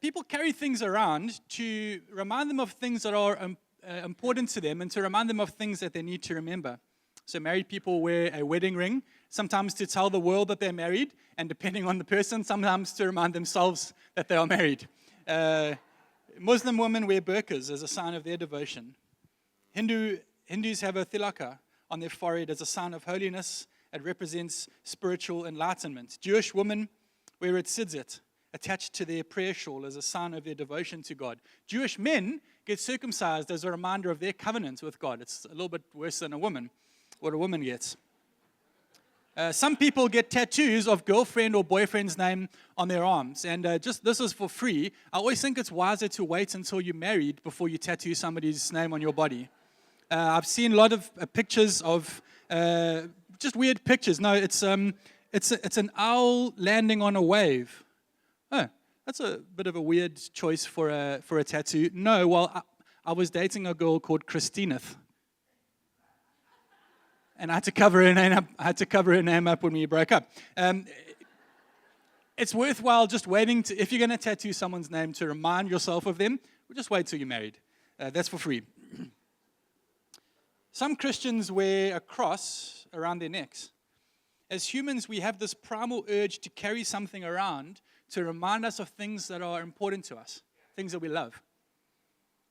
People carry things around to remind them of things that are important to them and to remind them of things that they need to remember. So married people wear a wedding ring, sometimes to tell the world that they're married, and depending on the person, sometimes to remind themselves that they are married. Muslim women wear burqas as a sign of their devotion. Hindus have a tilaka on their forehead as a sign of holiness. It represents spiritual enlightenment. Jewish women wear a tzitzit attached to their prayer shawl as a sign of their devotion to God. Jewish men get circumcised as a reminder of their covenant with God. It's a little bit worse than what a woman gets. Some people get tattoos of girlfriend or boyfriend's name on their arms. And this is for free. I always think it's wiser to wait until you're married before you tattoo somebody's name on your body. I've seen a lot of pictures of just weird pictures. No, it's an owl landing on a wave. Oh, that's a bit of a weird choice for a tattoo. No, well, I was dating a girl called Christineth, and I had to cover her name up. When we broke up. It's worthwhile just waiting if you're going to tattoo someone's name to remind yourself of them. Just wait till you're married. That's for free. Some Christians wear a cross around their necks. As humans, we have this primal urge to carry something around to remind us of things that are important to us, things that we love.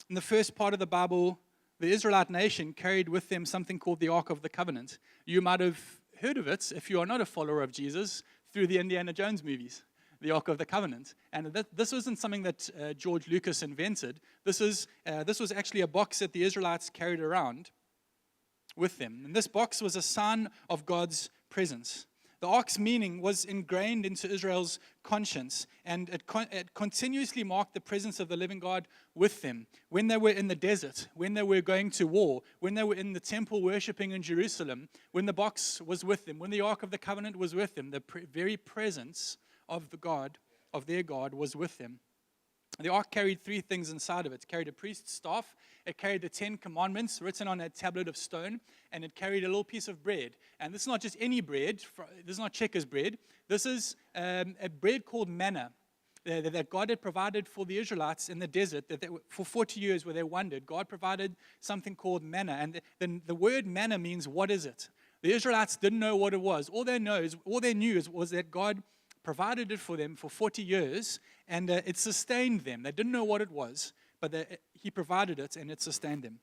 In the first part of the Bible, the Israelite nation carried with them something called the Ark of the Covenant. You might have heard of it, if you are not a follower of Jesus, through the Indiana Jones movies, the Ark of the Covenant. And this wasn't something that George Lucas invented. This was actually a box that the Israelites carried around with them. And this box was a sign of God's presence. The ark's meaning was ingrained into Israel's conscience, and it continuously marked the presence of the living God with them. When they were in the desert, when they were going to war, when they were in the temple worshiping in Jerusalem, when the box was with them, when the Ark of the Covenant was with them, the very presence of their God was with them. The ark carried three things inside of it. It carried a priest's staff, it carried the 10 Commandments written on a tablet of stone, and it carried a little piece of bread. And this is not just any bread. This is not Checkers bread. This is a bread called manna that God had provided for the Israelites in the desert for 40 years where they wandered. God provided something called manna. And then the word manna means, what is it? The Israelites didn't know what it was. All they knew was that God provided it for them for 40 years, and it sustained them. They didn't know what it was, but he provided it, and it sustained them.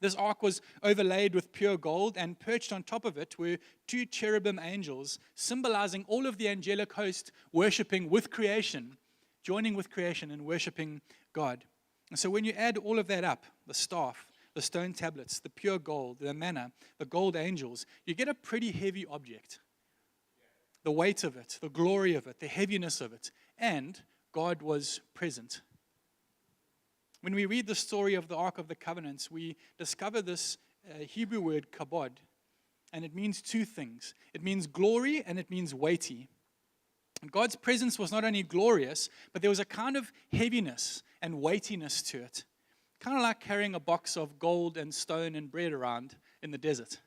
This ark was overlaid with pure gold, and perched on top of it were 2 cherubim angels, symbolizing all of the angelic host worshiping with creation, joining with creation and worshiping God. And so when you add all of that up, the staff, the stone tablets, the pure gold, the manna, the gold angels, you get a pretty heavy object. The weight of it, the glory of it, the heaviness of it, and God was present. When we read the story of the Ark of the Covenant, we discover this Hebrew word kabod, and it means 2 things. It means glory and it means weighty. And God's presence was not only glorious, but there was a kind of heaviness and weightiness to it, kind of like carrying a box of gold and stone and bread around in the desert.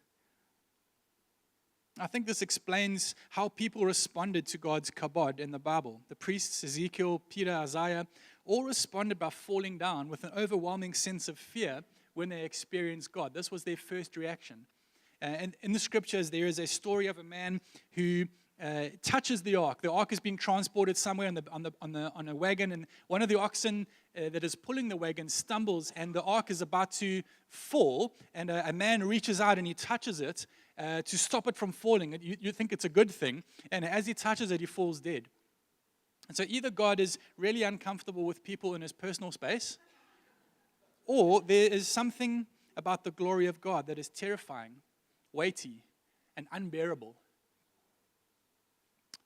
I think this explains how people responded to God's kabod in the Bible. The priests, Ezekiel, Peter, Isaiah, all responded by falling down with an overwhelming sense of fear when they experienced God. This was their first reaction. And in the scriptures, there is a story of a man who touches the ark. The ark is being transported somewhere on a wagon, and one of the oxen that is pulling the wagon stumbles, and the ark is about to fall, and a man reaches out and he touches it to stop it from falling. You think it's a good thing, and as he touches it, he falls dead. And so either God is really uncomfortable with people in his personal space, or there is something about the glory of God that is terrifying, weighty, and unbearable.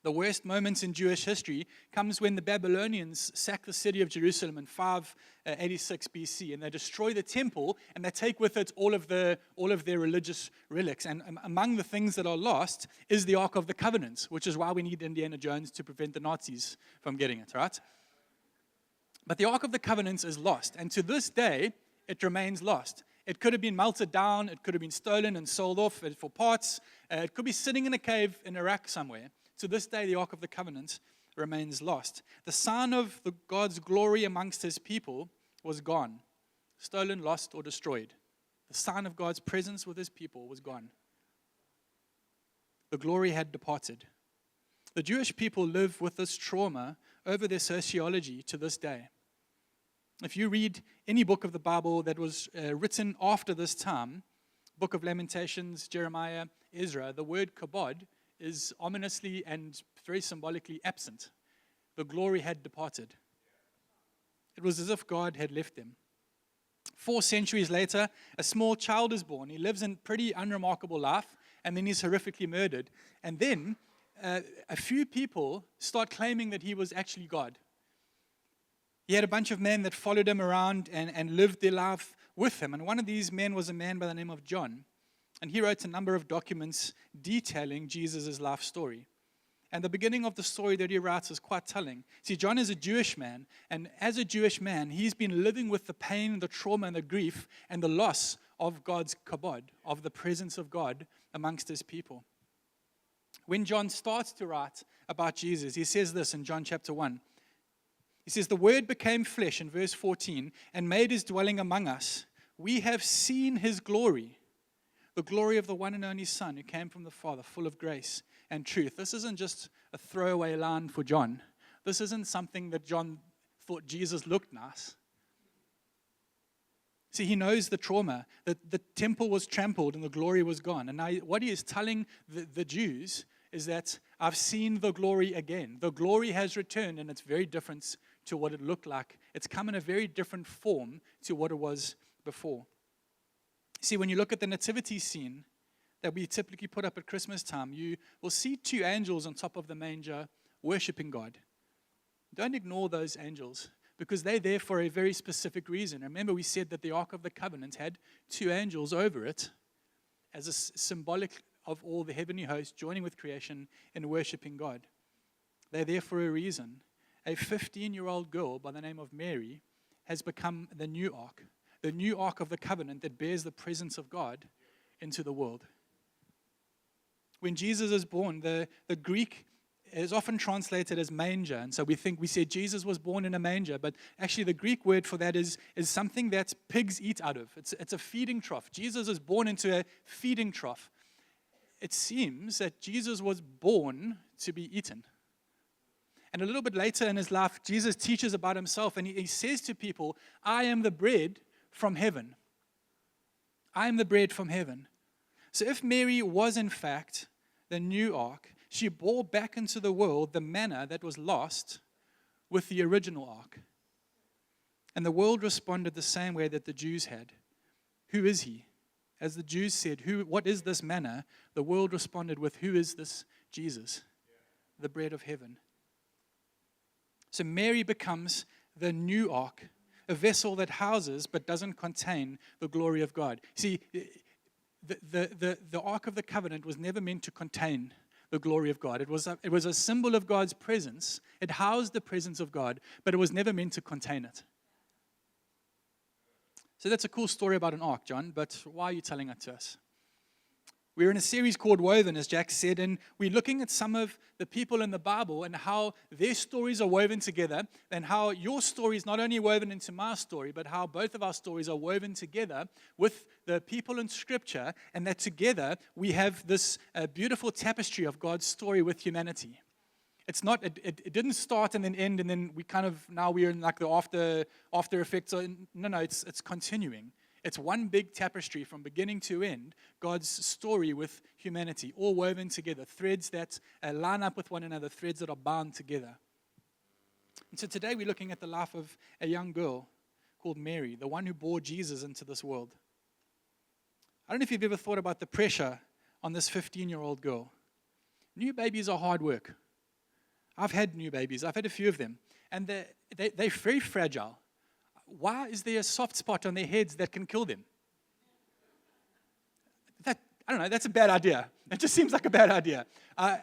The worst moments in Jewish history comes when the Babylonians sack the city of Jerusalem in 586 BC, and they destroy the temple, and they take with it all of their religious relics. And among the things that are lost is the Ark of the Covenant, which is why we need Indiana Jones to prevent the Nazis from getting it, right? But the Ark of the Covenant is lost, and to this day, it remains lost. It could have been melted down, it could have been stolen and sold off for parts, it could be sitting in a cave in Iraq somewhere. To this day, the Ark of the Covenant remains lost. The sign of God's glory amongst his people was gone, stolen, lost, or destroyed. The sign of God's presence with his people was gone. The glory had departed. The Jewish people live with this trauma over their sociology to this day. If you read any book of the Bible that was written after this time, Book of Lamentations, Jeremiah, Ezra, the word kabod is ominously and very symbolically absent. The glory had departed. It was as if God had left them. 4 centuries later, a small child is born. He lives a pretty unremarkable life, and then he's horrifically murdered. And then a few people start claiming that he was actually God. He had a bunch of men that followed him around and lived their life with him. And one of these men was a man by the name of John. And he wrote a number of documents detailing Jesus' life story. And the beginning of the story that he writes is quite telling. See, John is a Jewish man, and as a Jewish man, he's been living with the pain, the trauma, and the grief, and the loss of God's kabod, of the presence of God amongst his people. When John starts to write about Jesus, he says this in John chapter 1. He says, "The Word became flesh," in verse 14, "and made his dwelling among us. We have seen his glory, the glory of the one and only Son who came from the Father, full of grace and truth." This isn't just a throwaway line for John. This isn't something that John thought Jesus looked nice. See, he knows the trauma, that the temple was trampled and the glory was gone. And now what he is telling the Jews is that I've seen the glory again. The glory has returned, and it's very different to what it looked like. It's come in a very different form to what it was before. See, when you look at the nativity scene that we typically put up at Christmas time, you will see 2 angels on top of the manger worshiping God. Don't ignore those angels, because they're there for a very specific reason. Remember, we said that the Ark of the Covenant had 2 angels over it as a symbolic of all the heavenly hosts joining with creation in worshiping God. They're there for a reason. A 15-year-old girl by the name of Mary has become the new Ark of the Covenant that bears the presence of God into the world. When Jesus is born, the Greek is often translated as manger, and so we said Jesus was born in a manger, but actually the Greek word for that is something that pigs eat out of. It's a feeding trough. Jesus is born into a feeding trough. It seems that Jesus was born to be eaten. And a little bit later in his life, Jesus teaches about himself, and he says to people, "I am the bread from heaven. I am the bread from heaven." So if Mary was in fact the new Ark, she bore back into the world the manna that was lost with the original Ark. And the world responded the same way that the Jews had. "Who is he?" As the Jews said, "What is this manna?" The world responded with, "Who is this Jesus?" The bread of heaven. So Mary becomes the new Ark, a vessel that houses but doesn't contain the glory of God. See, the Ark of the Covenant was never meant to contain the glory of God. It was a symbol of God's presence. It housed the presence of God, but it was never meant to contain it. So that's a cool story about an ark, John, but why are you telling it to us? We're in a series called Woven, as Jack said, and we're looking at some of the people in the Bible and how their stories are woven together, and how your story is not only woven into my story, but how both of our stories are woven together with the people in Scripture, and that together we have this beautiful tapestry of God's story with humanity. It's not. It didn't start and then end, and then now we're in like the after effects. No, it's continuing. It's one big tapestry from beginning to end, God's story with humanity, all woven together, threads that line up with one another, threads that are bound together. And so today we're looking at the life of a young girl called Mary, the one who bore Jesus into this world. I don't know if you've ever thought about the pressure on this 15-year-old girl. New babies are hard work. I've had new babies. I've had a few of them. And they're very fragile. Why is there a soft spot on their heads that can kill them? I don't know, that's a bad idea. It just seems like a bad idea. I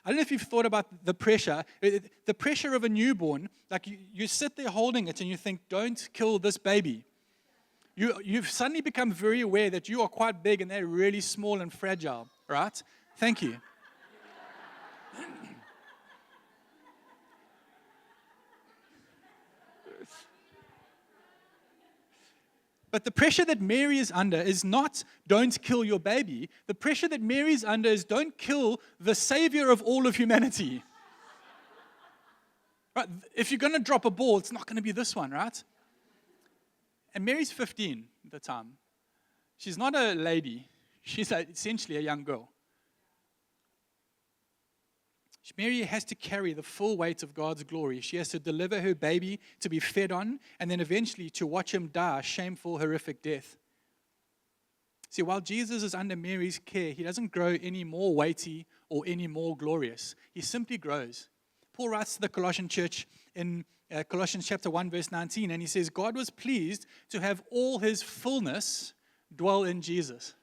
don't know if you've thought about the pressure. The pressure of a newborn, like you sit there holding it and you think, don't kill this baby. You've suddenly become very aware that you are quite big and they're really small and fragile, right? Thank you. But the pressure that Mary is under is not, don't kill your baby. The pressure that Mary is under is, don't kill the savior of all of humanity. Right? If you're going to drop a ball, it's not going to be this one, right? And Mary's 15 at the time. She's not a lady. She's essentially a young girl. Mary has to carry the full weight of God's glory. She has to deliver her baby to be fed on, and then eventually to watch him die a shameful, horrific death. See, while Jesus is under Mary's care, he doesn't grow any more weighty or any more glorious. He simply grows. Paul writes to the Colossian church in Colossians chapter 1, verse 19, and he says, God was pleased to have all his fullness dwell in Jesus.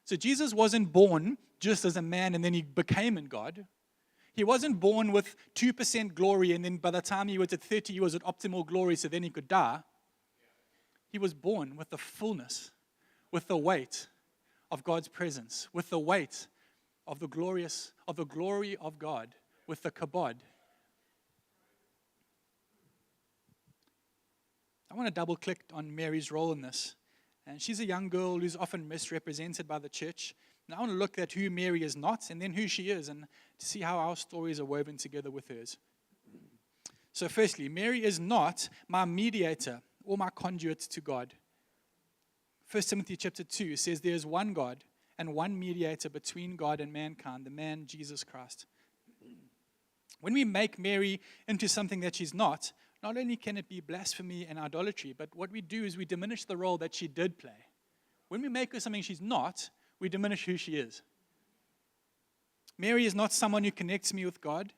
So Jesus wasn't born just as a man and then he became in God. He wasn't born with 2% glory, and then by the time he was at 30, he was at optimal glory, so then he could die. He was born with the fullness, with the weight of God's presence, with the weight of the glory of God, with the kabod. I want to double click on Mary's role in this. And she's a young girl who's often misrepresented by the church. And I want to look at who Mary is not and then who she is, and to see how our stories are woven together with hers. So firstly, Mary is not my mediator or my conduit to God. 1 Timothy chapter 2 says there is one God and one mediator between God and mankind, the man Jesus Christ. When we make Mary into something that she's not only can it be blasphemy and idolatry, but what we do is we diminish the role that she did play. When we make her something she's not, we diminish who she is. Mary is not someone who connects me with God.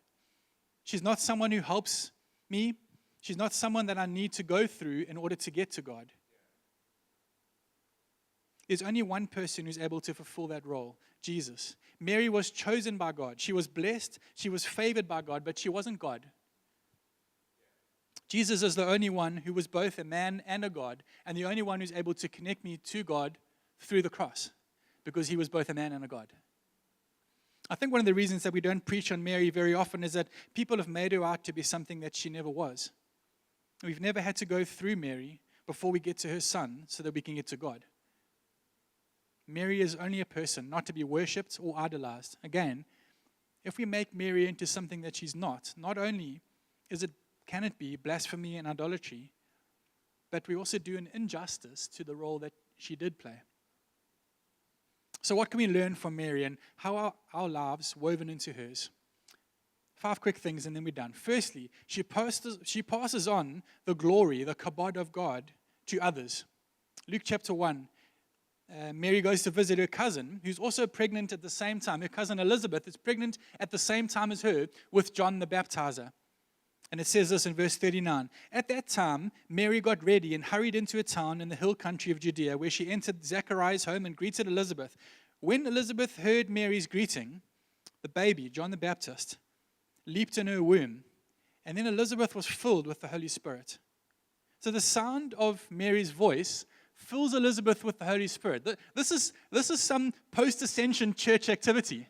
She's not someone who helps me. She's not someone that I need to go through in order to get to God. There's only one person who's able to fulfill that role, Jesus. Mary was chosen by God. She was blessed. She was favored by God, but she wasn't God. Jesus is the only one who was both a man and a God, and the only one who's able to connect me to God through the cross, because he was both a man and a God. I think one of the reasons that we don't preach on Mary very often is that people have made her out to be something that she never was. We've never had to go through Mary before we get to her son so that we can get to God. Mary is only a person, not to be worshipped or idolized. Again, if we make Mary into something that she's not only can it be blasphemy and idolatry, but we also do an injustice to the role that she did play. So what can we learn from Mary, and how are our lives woven into hers? 5 quick things and then we're done. Firstly, she passes on the glory, the kabod of God to others. Luke chapter 1, Mary goes to visit her cousin, who's also pregnant at the same time. Her cousin Elizabeth is pregnant at the same time as her with John the Baptizer. And it says this in verse 39. At that time, Mary got ready and hurried into a town in the hill country of Judea, where she entered Zechariah's home and greeted Elizabeth. When Elizabeth heard Mary's greeting, the baby, John the Baptist, leaped in her womb. And then Elizabeth was filled with the Holy Spirit. So the sound of Mary's voice fills Elizabeth with the Holy Spirit. This is some post-ascension church activity.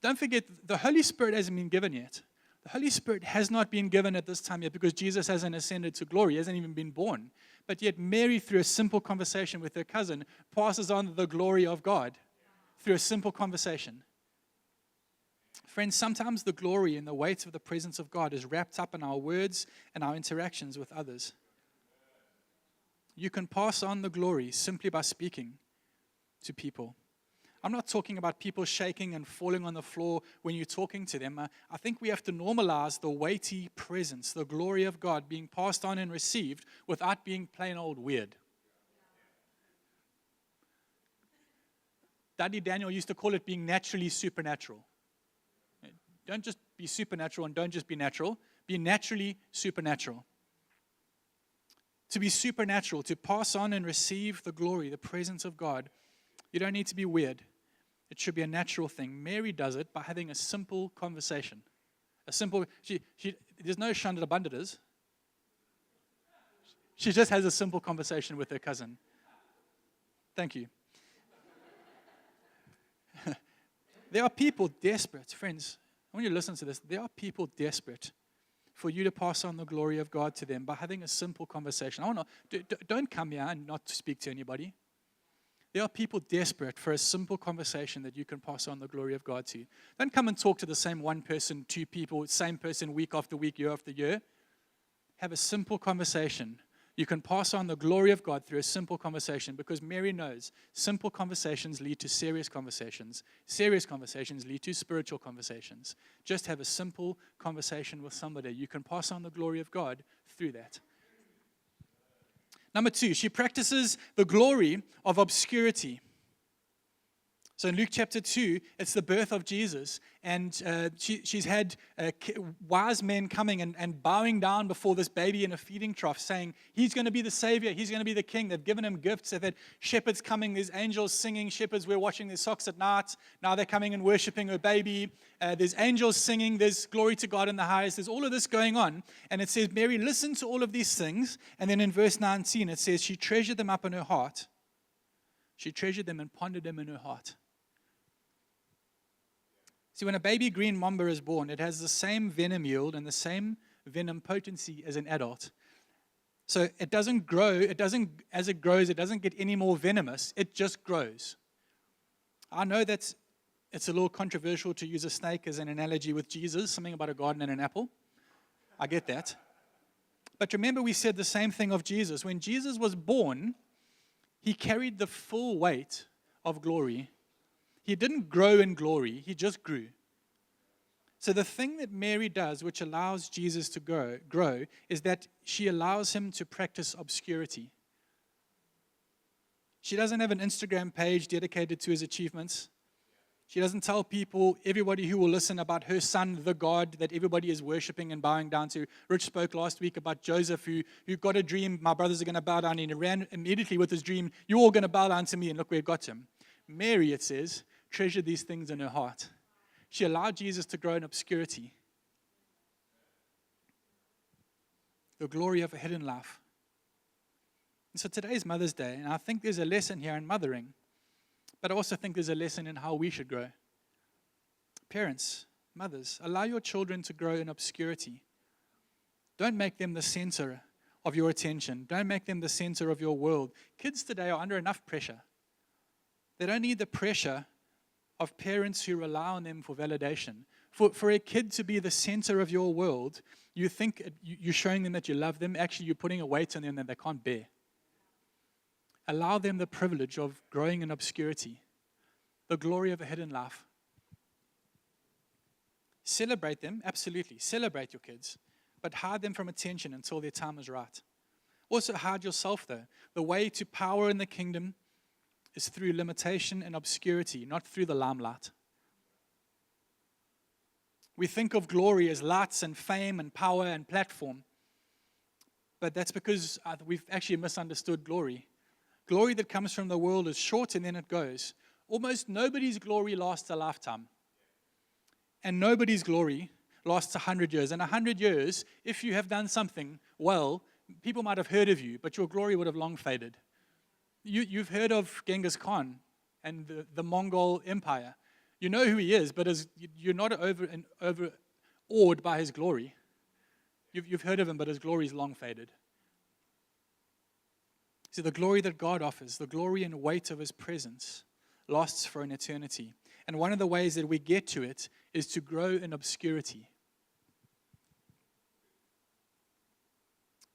Don't forget, the Holy Spirit hasn't been given yet. The Holy Spirit has not been given at this time yet because Jesus hasn't ascended to glory. He hasn't even been born. But yet Mary, through a simple conversation with her cousin, passes on the glory of God through a simple conversation. Friends, sometimes the glory and the weight of the presence of God is wrapped up in our words and our interactions with others. You can pass on the glory simply by speaking to people. I'm not talking about people shaking and falling on the floor when you're talking to them. I think we have to normalize the weighty presence, the glory of God being passed on and received without being plain old weird. Daddy Daniel used to call it being naturally supernatural. Don't just be supernatural and don't just be natural. Be naturally supernatural. To be supernatural, to pass on and receive the glory, the presence of God, you don't need to be weird. It should be a natural thing. Mary does it by having a simple conversation. There's no shandabundadas. She just has a simple conversation with her cousin. Thank you. There are people desperate, friends. I want you to listen to this. There are people desperate for you to pass on the glory of God to them by having a simple conversation. Don't come here and not speak to anybody. There are people desperate for a simple conversation that you can pass on the glory of God to. Don't come and talk to the same one person, two people, same person week after week, year after year. Have a simple conversation. You can pass on the glory of God through a simple conversation, because Mary knows simple conversations lead to serious conversations. Serious conversations lead to spiritual conversations. Just have a simple conversation with somebody. You can pass on the glory of God through that. Number 2, she practices the glory of obscurity. So in Luke chapter 2, it's the birth of Jesus, and she's had wise men coming and bowing down before this baby in a feeding trough, saying, he's going to be the Savior, he's going to be the King. They've given him gifts. They've had shepherds coming, there's angels singing. Shepherds were washing their socks at night. Now they're coming and worshiping her baby. There's angels singing. There's glory to God in the highest. There's all of this going on. And it says, Mary listened to all of these things. And then in verse 19, it says, she treasured them up in her heart. She treasured them and pondered them in her heart. See, when a baby green mamba is born, it has the same venom yield and the same venom potency as an adult. So it doesn't grow, as it grows, it doesn't get any more venomous, it just grows. I know that it's a little controversial to use a snake as an analogy with Jesus, something about a garden and an apple. I get that. But remember, we said the same thing of Jesus. When Jesus was born, he carried the full weight of glory. He didn't grow in glory, he just grew. So the thing that Mary does, which allows Jesus to grow, is that she allows him to practice obscurity. She doesn't have an Instagram page dedicated to his achievements. She doesn't tell people, everybody who will listen, about her son, the God that everybody is worshiping and bowing down to. Rich spoke last week about Joseph, who got a dream, my brothers are going to bow down, and he ran immediately with his dream, you're all going to bow down to me, and look where it got him. Mary, it says, treasured these things in her heart. She allowed Jesus to grow in obscurity. The glory of a hidden life. And so today's Mother's Day, and I think there's a lesson here in mothering, but I also think there's a lesson in how we should grow. Parents, mothers, allow your children to grow in obscurity. Don't make them the center of your attention. Don't make them the center of your world. Kids today are under enough pressure. They don't need the pressure of parents who rely on them for validation. For a kid to be the center of your world, you think you're showing them that you love them. Actually, you're putting a weight on them that they can't bear. Allow them the privilege of growing in obscurity, the glory of a hidden life. Celebrate them, absolutely. Celebrate your kids, but hide them from attention until their time is right. Also, hide yourself, though. The way to power in the kingdom is through limitation and obscurity, not through the limelight. We think of glory as lights and fame and power and platform, but that's because we've actually misunderstood glory. Glory that comes from the world is short and then it goes. Almost nobody's glory lasts a lifetime, and nobody's glory lasts 100 years. And 100 years, if you have done something well, people might have heard of you, but your glory would have long faded. You've heard of Genghis Khan and the Mongol Empire. You know who he is, but you're not overawed by his glory. You've heard of him, but his glory is long faded. See, the glory that God offers, the glory and weight of his presence, lasts for an eternity. And one of the ways that we get to it is to grow in obscurity.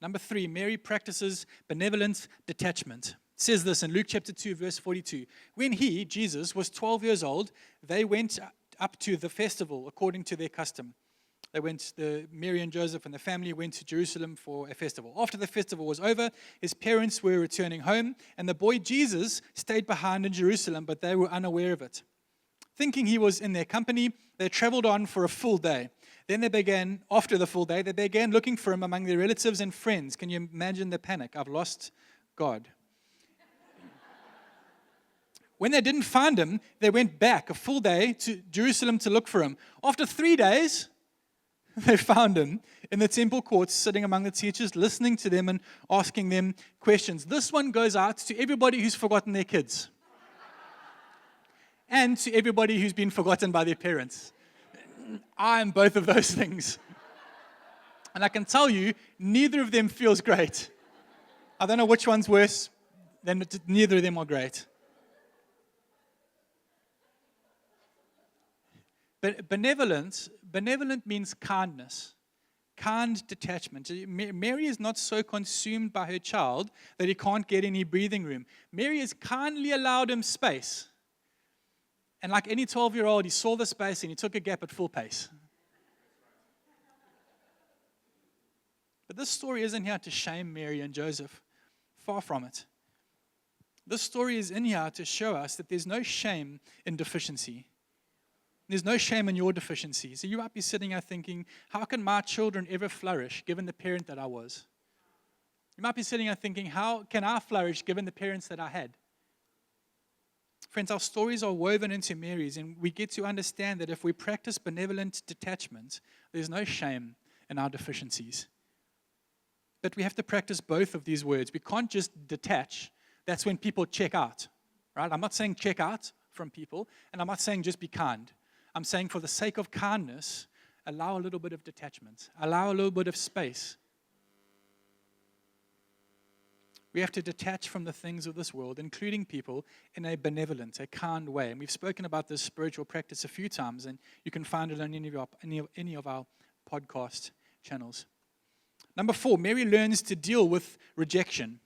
Number 3, Mary practices benevolent detachment. It says this in Luke chapter 2, verse 42. When he, Jesus, was 12 years old, they went up to the festival according to their custom. Mary and Joseph and the family went to Jerusalem for a festival. After the festival was over, his parents were returning home, and the boy Jesus stayed behind in Jerusalem, but they were unaware of it. Thinking he was in their company, they traveled on for a full day. Then after the full day, they began looking for him among their relatives and friends. Can you imagine the panic? I've lost God. When they didn't find him, they went back a full day to Jerusalem to look for him. After 3 days, they found him in the temple courts, sitting among the teachers, listening to them and asking them questions. This one goes out to everybody who's forgotten their kids and to everybody who's been forgotten by their parents. I am both of those things. And I can tell you, neither of them feels great. I don't know which one's worse, then neither of them are great. But benevolent means kindness, kind detachment. Mary is not so consumed by her child that he can't get any breathing room. Mary has kindly allowed him space. And like any 12-year-old, he saw the space and he took a gap at full pace. But this story isn't here to shame Mary and Joseph. Far from it. This story is in here to show us that there's no shame in deficiency. There's no shame in your deficiency. So you might be sitting here thinking, how can my children ever flourish given the parent that I was? You might be sitting here thinking, how can I flourish given the parents that I had? Friends, our stories are woven into Mary's, and we get to understand that if we practice benevolent detachment, there's no shame in our deficiencies. But we have to practice both of these words. We can't just detach. That's when people check out, right? I'm not saying check out from people, and I'm not saying just be kind. I'm saying for the sake of kindness, allow a little bit of detachment. Allow a little bit of space. We have to detach from the things of this world, including people, in a benevolent, a kind way. And we've spoken about this spiritual practice a few times, and you can find it on any of our podcast channels. Number 4, Mary learns to deal with rejection.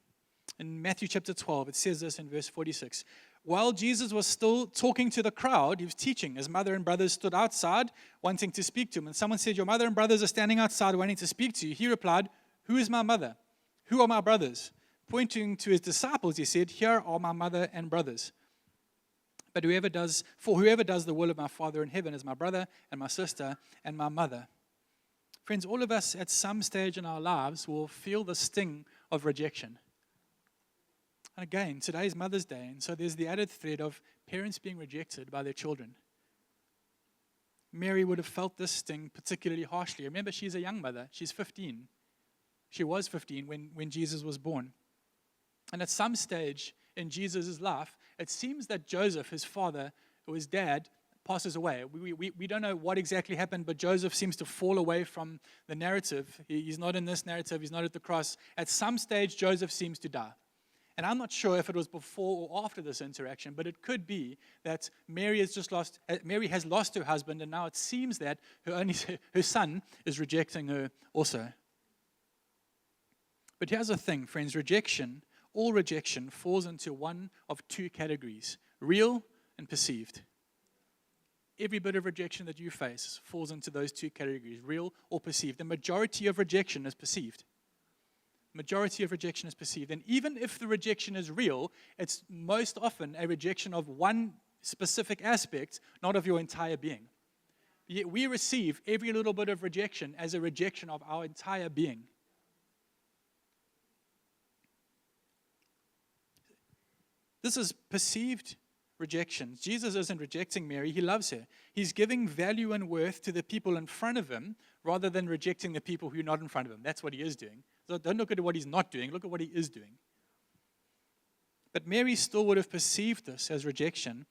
In Matthew chapter 12, it says this in verse 46. While Jesus was still talking to the crowd, he was teaching. His mother and brothers stood outside wanting to speak to him. And someone said, your mother and brothers are standing outside wanting to speak to you. He replied, who is my mother? Who are my brothers? Pointing to his disciples, he said, here are my mother and brothers. But whoever does the will of my Father in heaven is my brother and my sister and my mother. Friends, all of us at some stage in our lives will feel the sting of rejection. And again, today's Mother's Day, and so there's the added thread of parents being rejected by their children. Mary would have felt this sting particularly harshly. Remember, she's a young mother. She's 15. She was 15 when Jesus was born. And at some stage in Jesus' life, it seems that Joseph, his father, or his dad, passes away. We don't know what exactly happened, but Joseph seems to fall away from the narrative. He's not in this narrative. He's not at the cross. At some stage, Joseph seems to die. And I'm not sure if it was before or after this interaction, but it could be that Mary has lost her husband, and now it seems that her son is rejecting her also. But here's the thing, friends. All rejection falls into one of two categories, real and perceived. Every bit of rejection that you face falls into those two categories, real or perceived. The majority of rejection is perceived. Majority of rejection is perceived. And even if the rejection is real, it's most often a rejection of one specific aspect, not of your entire being. Yet we receive every little bit of rejection as a rejection of our entire being. This is perceived rejection. Jesus isn't rejecting Mary. He loves her. He's giving value and worth to the people in front of him rather than rejecting the people who are not in front of him. That's what he is doing. So don't look at what he's not doing. Look at what he is doing. But Mary still would have perceived this as rejection,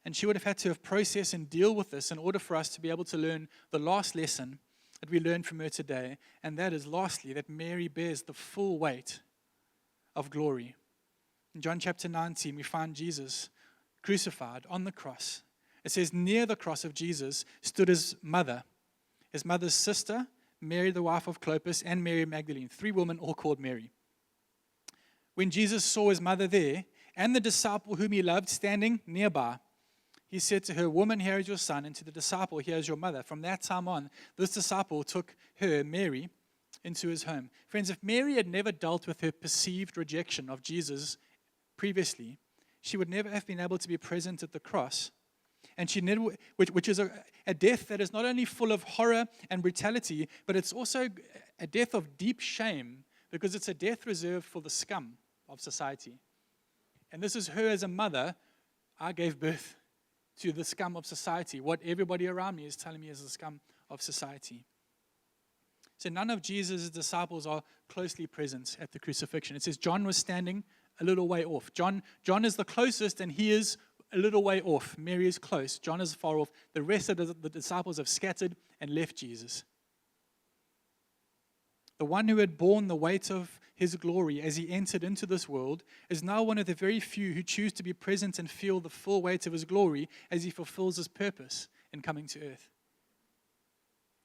and she would have had to have processed and deal with this in order for us to be able to learn the last lesson that we learned from her today, and that is lastly that Mary bears the full weight of glory. In John chapter 19, we find Jesus crucified on the cross. It says, near the cross of Jesus stood his mother's sister, Mary, the wife of Clopas, and Mary Magdalene, 3 women all called Mary. When Jesus saw his mother there and the disciple whom he loved standing nearby, he said to her, woman, here is your son, and to the disciple, here is your mother. From that time on, this disciple took her, Mary, into his home. Friends, if Mary had never dealt with her perceived rejection of Jesus previously, she would never have been able to be present at the cross. And she never, which is a death that is not only full of horror and brutality, but it's also a death of deep shame, because it's a death reserved for the scum of society. And this is her as a mother. I gave birth to the scum of society. What everybody around me is telling me is the scum of society. So none of Jesus' disciples are closely present at the crucifixion. It says John was standing a little way off. John is the closest, and he is a little way off. Mary is close. John is far off. The rest of the disciples have scattered and left Jesus. the one who had borne the weight of his glory as he entered into this world, is now one of the very few who choose to be present and feel the full weight of his glory as he fulfills his purpose in coming to earth.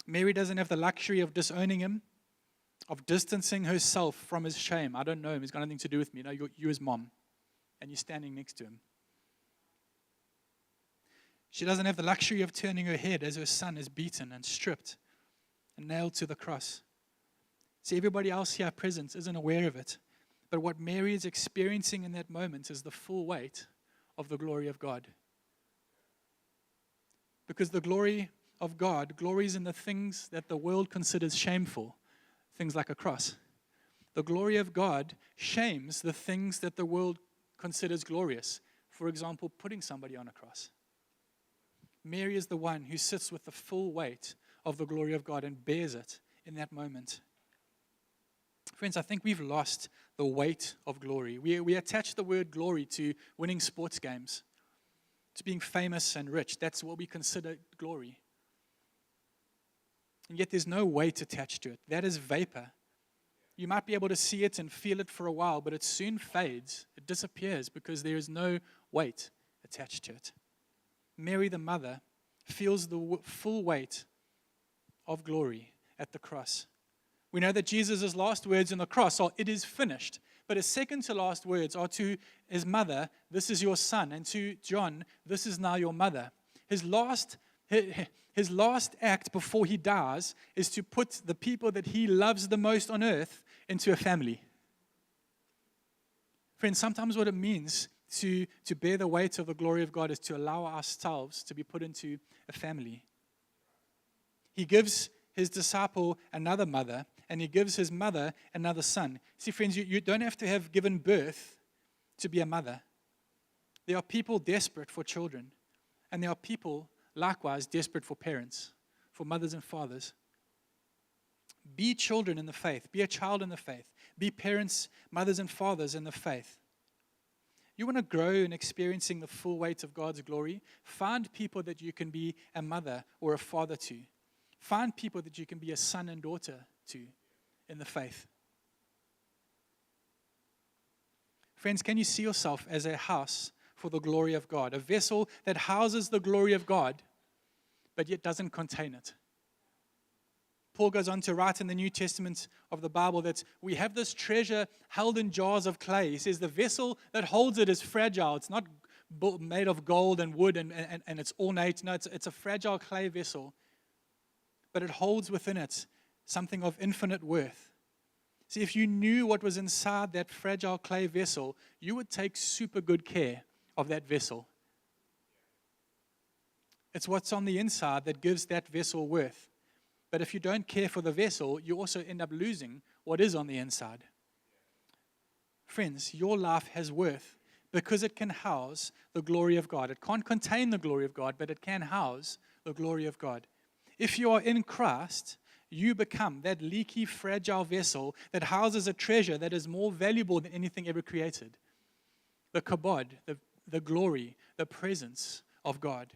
Mary doesn't have the luxury of disowning him, of distancing herself from his shame. I don't know him. It's got nothing to do with me. No, you're his mom, and you're standing next to him. She doesn't have the luxury of turning her head as her son is beaten and stripped and nailed to the cross. See, everybody else here present isn't aware of it. But what Mary is experiencing in that moment is the full weight of the glory of God. Because the glory of God glories in the things that the world considers shameful, things like a cross. The glory of God shames the things that the world considers glorious. For example, putting somebody on a cross. Mary is the one who sits with the full weight of the glory of God and bears it in that moment. Friends, I think we've lost the weight of glory. We attach the word glory to winning sports games, to being famous and rich. That's what we consider glory. And yet there's no weight attached to it. That is vapor. You might be able to see it and feel it for a while, but it soon fades. It disappears because there is no weight attached to it. Mary, the mother, feels the full weight of glory at the cross. We know that Jesus' last words on the cross are, "It is finished." But his second to last words are to his mother, "This is your son." And to John, "This is now your mother." His last act before he dies is to put the people that he loves the most on earth into a family. Friends, sometimes what it means to bear the weight of the glory of God is to allow ourselves to be put into a family. He gives his disciple another mother, and he gives his mother another son. See, friends, you don't have to have given birth to be a mother. There are people desperate for children, and there are people likewise desperate for parents, for mothers and fathers. Be children in the faith. Be a child in the faith. Be parents, mothers and fathers in the faith. You want to grow in experiencing the full weight of God's glory? Find people that you can be a mother or a father to. Find people that you can be a son and daughter to in the faith. Friends, can you see yourself as a house for the glory of God? A vessel that houses the glory of God, but yet doesn't contain it. Paul goes on to write in the New Testament of the Bible that we have this treasure held in jars of clay. He says the vessel that holds it is fragile. It's not made of gold and wood and it's ornate. No, it's a fragile clay vessel. But it holds within it something of infinite worth. See, if you knew what was inside that fragile clay vessel, you would take super good care of that vessel. It's what's on the inside that gives that vessel worth. But if you don't care for the vessel, you also end up losing what is on the inside. Friends, your life has worth because it can house the glory of God. It can't contain the glory of God, but it can house the glory of God. If you are in Christ, you become that leaky, fragile vessel that houses a treasure that is more valuable than anything ever created. The kabod, the glory, the presence of God.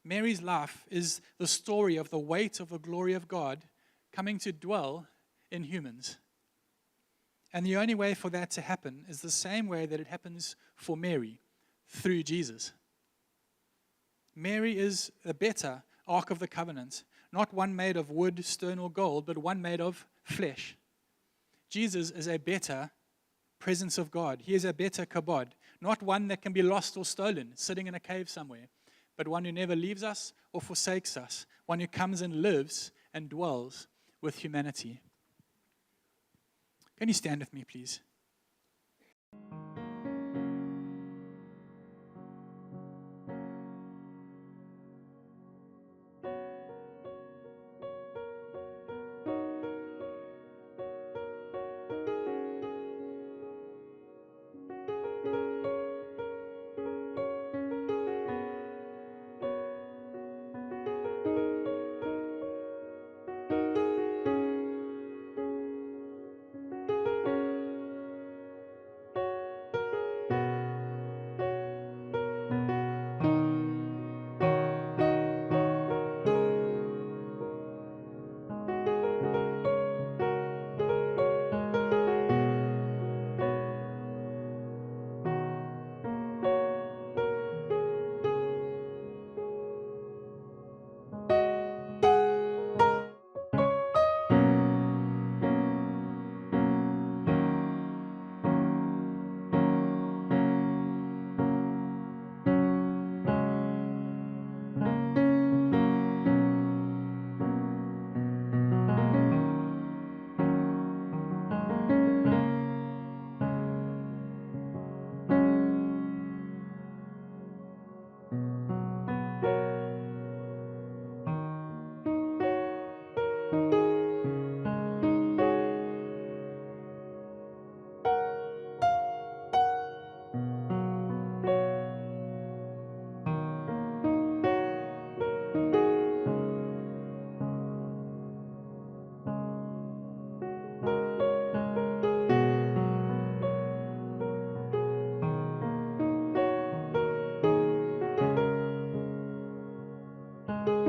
Mary's life is the story of the weight of the glory of God coming to dwell in humans. And the only way for that to happen is the same way that it happens for Mary, through Jesus. Mary is the better Ark of the Covenant, not one made of wood, stone, or gold, but one made of flesh. Jesus is a better presence of God. He is a better kabod, not one that can be lost or stolen, sitting in a cave somewhere, but one who never leaves us or forsakes us, one who comes and lives and dwells with humanity. Can you stand with me, please? you.